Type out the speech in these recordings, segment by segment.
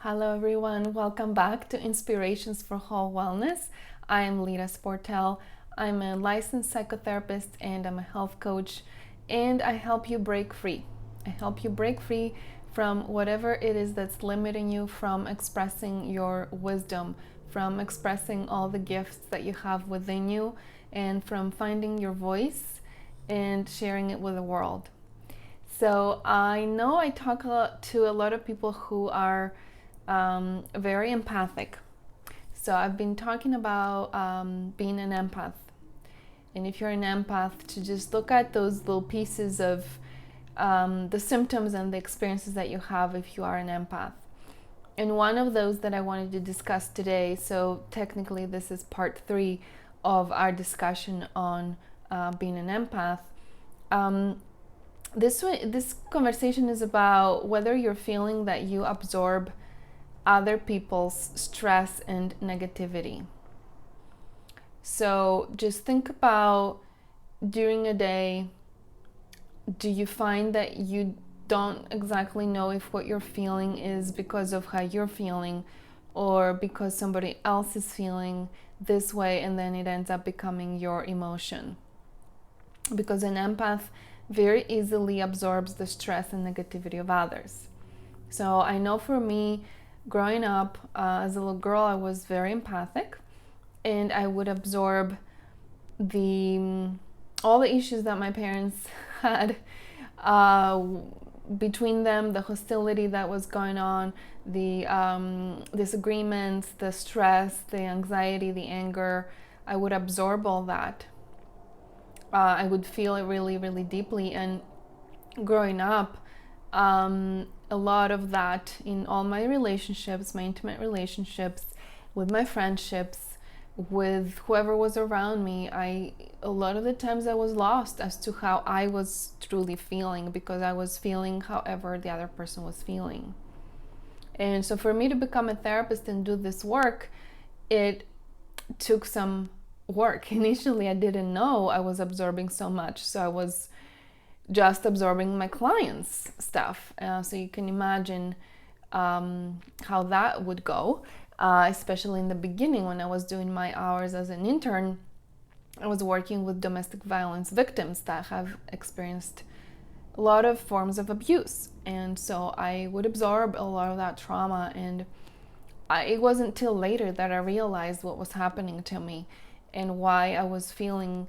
Hello everyone, welcome back to Inspirations for Whole Wellness. I am Lida Sportel. I'm a licensed psychotherapist and I'm a health coach, and I help you break free. I help you break free from whatever it is that's limiting you from expressing your wisdom, from expressing all the gifts that you have within you, and from finding your voice and sharing it with the world. So I know I talk to a lot of people who are very empathic. So I've been talking about being an empath. And if you're an empath, to just look at those little pieces of the symptoms and the experiences that you have if you are an empath. And one of those that I wanted to discuss today, so technically this is part 3 of our discussion on being an empath. This conversation is about whether you're feeling that you absorb other people's stress and negativity. So just think about, during a day, do you find that you don't exactly know if what you're feeling is because of how you're feeling or because somebody else is feeling this way, and then it ends up becoming your emotion? Because an empath very easily absorbs the stress and negativity of others. So I know for me, growing up as a little girl, I was very empathic, and I would absorb all the issues that my parents had between them, the hostility that was going on, the disagreements, the stress, the anxiety, the anger. I would absorb all that. I would feel it really, really deeply. And growing up, a lot of that in all my relationships, my intimate relationships, with my friendships, with whoever was around me, a lot of the times I was lost as to how I was truly feeling, because I was feeling however the other person was feeling. And so for me to become a therapist and do this work, it took some work. Initially, I didn't know I was absorbing so much, so I was just absorbing my clients' stuff. So you can imagine how that would go, especially in the beginning when I was doing my hours as an intern. I was working with domestic violence victims that have experienced a lot of forms of abuse. And so I would absorb a lot of that trauma. And it wasn't till later that I realized what was happening to me and why I was feeling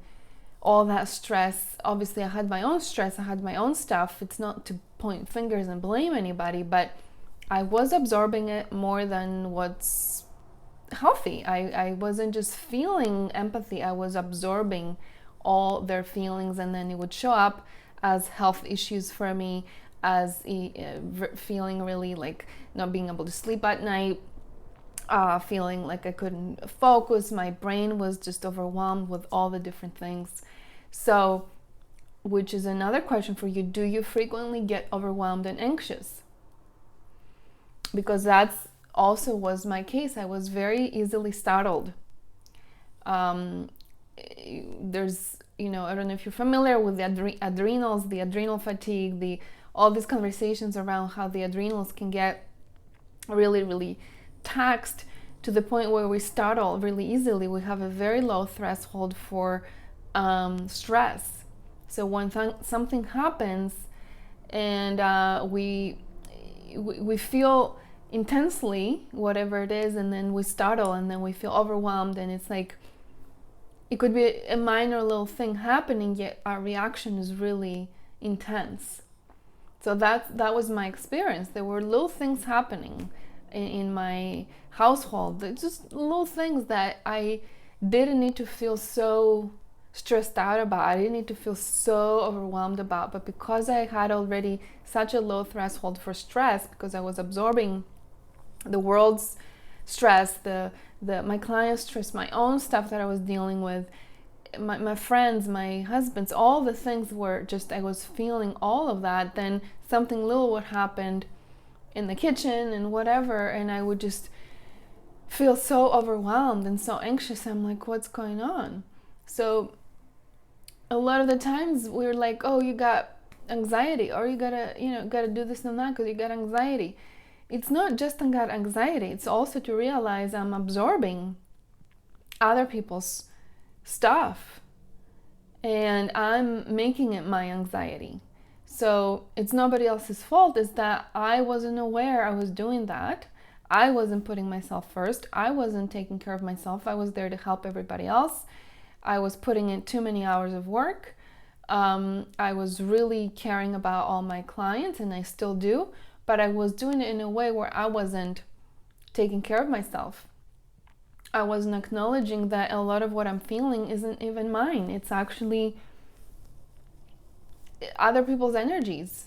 all that stress. Obviously, I had my own stress, I had my own stuff. It's not to point fingers and blame anybody, but I was absorbing it more than what's healthy. I wasn't just feeling empathy, I was absorbing all their feelings, and then it would show up as health issues for me, as feeling really like not being able to sleep at night, feeling like I couldn't focus. My brain was just overwhelmed with all the different things. So, which is another question for you: do you frequently get overwhelmed and anxious? Because that's also was my case. I was very easily startled. There's, I don't know if you're familiar with the adrenals, the adrenal fatigue, all these conversations around how the adrenals can get really, really taxed to the point where we startle really easily. We have a very low threshold for stress. So when something happens and we feel intensely whatever it is, and then we startle, and then we feel overwhelmed, and it's like it could be a minor little thing happening, yet our reaction is really intense. So that was my experience. There were little things happening in my household, just little things that I didn't need to feel so stressed out about. I didn't need to feel so overwhelmed about, but because I had already such a low threshold for stress, because I was absorbing the world's stress, my client's stress, my own stuff that I was dealing with, my friends, my husband's, all the things were just, I was feeling all of that. Then something little would happen in the kitchen and whatever, and I would just feel so overwhelmed and so anxious. I'm like, what's going on? So a lot of the times we're like, oh, you got anxiety, or you gotta do this and that because you got anxiety. it's not just about anxiety, it's also to realize I'm absorbing other people's stuff and I'm making it my anxiety. So it's nobody else's fault, it's that I wasn't aware I was doing that. I wasn't putting myself first. I wasn't taking care of myself. I was there to help everybody else. I was putting in too many hours of work. I was really caring about all my clients, and I still do, but I was doing it in a way where I wasn't taking care of myself. I wasn't acknowledging that a lot of what I'm feeling isn't even mine. It's actually other people's energies.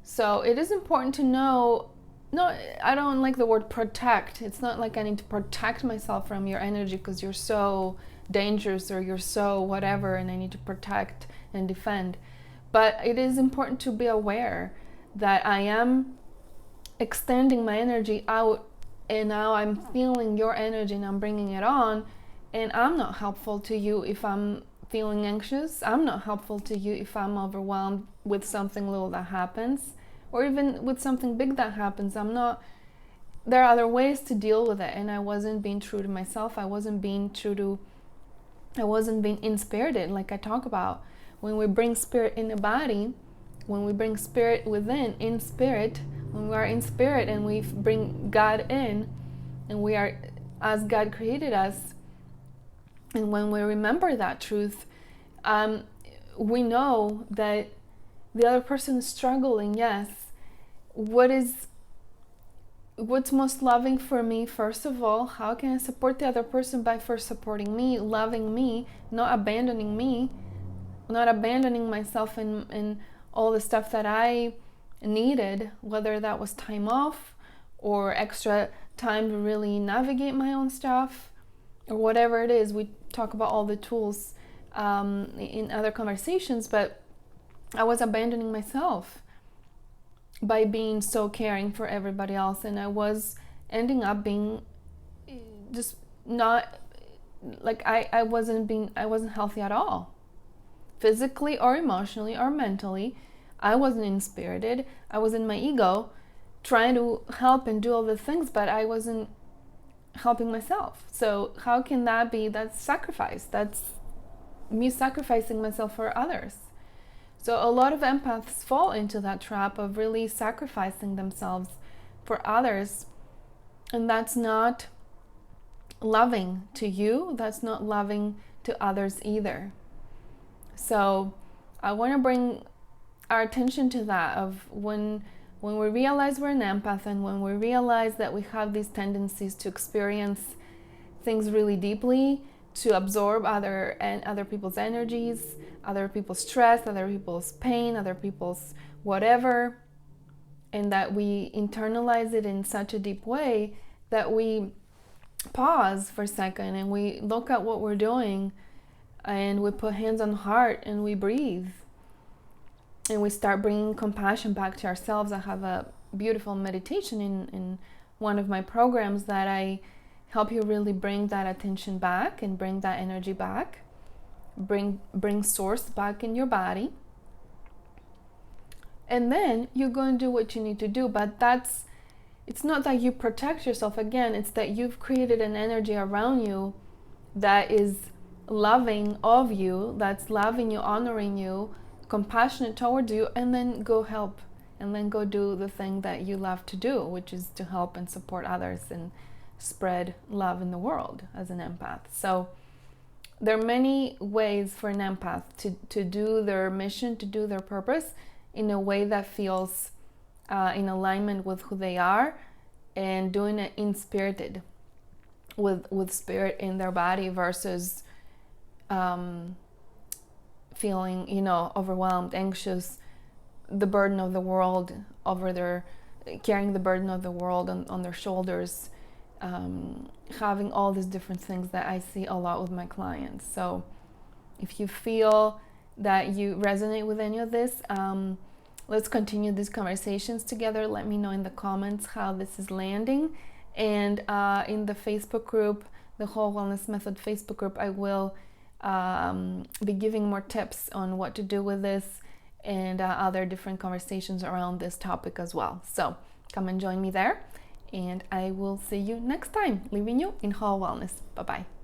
So it is important to know. No, I don't like the word protect. It's not like I need to protect myself from your energy because you're so dangerous or you're so whatever and I need to protect and defend. But it is important to be aware that I am extending my energy out and now I'm feeling your energy and I'm bringing it on, and I'm not helpful to you if I'm feeling anxious. I'm not helpful to you if I'm overwhelmed with something little that happens, or even with something big that happens. There are other ways to deal with it, and I wasn't being true to myself. I wasn't being inspirited, like I talk about. When we bring spirit in the body, when we bring spirit within, in spirit, when we are in spirit and we bring God in, and we are as God created us, and when we remember that truth, we know that the other person is struggling, yes. What's most loving for me, first of all? How can I support the other person? By first supporting me, loving me, not abandoning me, not abandoning myself in all the stuff that I needed, whether that was time off or extra time to really navigate my own stuff or whatever it is. We talk about all the tools in other conversations, but I was abandoning myself by being so caring for everybody else, and I was ending up being just not like I wasn't healthy at all, physically or emotionally or mentally. I wasn't inspirited. I was in my ego trying to help and do all the things, but I wasn't helping myself. So how can that be? That's sacrifice. That's me sacrificing myself for others. So a lot of empaths fall into that trap of really sacrificing themselves for others, and that's not loving to you. That's not loving to others either. So I want to bring our attention to that, of when we realize we're an empath and when we realize that we have these tendencies to experience things really deeply, to absorb other people's energies, other people's stress, other people's pain, other people's whatever, and that we internalize it in such a deep way that we pause for a second and we look at what we're doing and we put hands on heart and we breathe and we start bringing compassion back to ourselves. I have a beautiful meditation in one of my programs that I help you really bring that attention back and bring that energy back, bring source back in your body, and then you go and do what you need to do. But it's not that you protect yourself. Again, it's that you've created an energy around you that is loving of you, that's loving you, honoring you, compassionate towards you, and then go help, and then go do the thing that you love to do, which is to help and support others and spread love in the world as an empath. So there are many ways for an empath to do their mission, to do their purpose in a way that feels in alignment with who they are, and doing it inspirited, with spirit in their body, versus feeling, overwhelmed, anxious, the burden of the world carrying the burden of the world on their shoulders, having all these different things that I see a lot with my clients. So if you feel that you resonate with any of this, let's continue these conversations together. Let me know in the comments how this is landing. And in the Facebook group, the Whole Wellness Method Facebook group, I will be giving more tips on what to do with this and other different conversations around this topic as well. So Come and join me there, and I will see you next time, leaving you in whole wellness. Bye bye.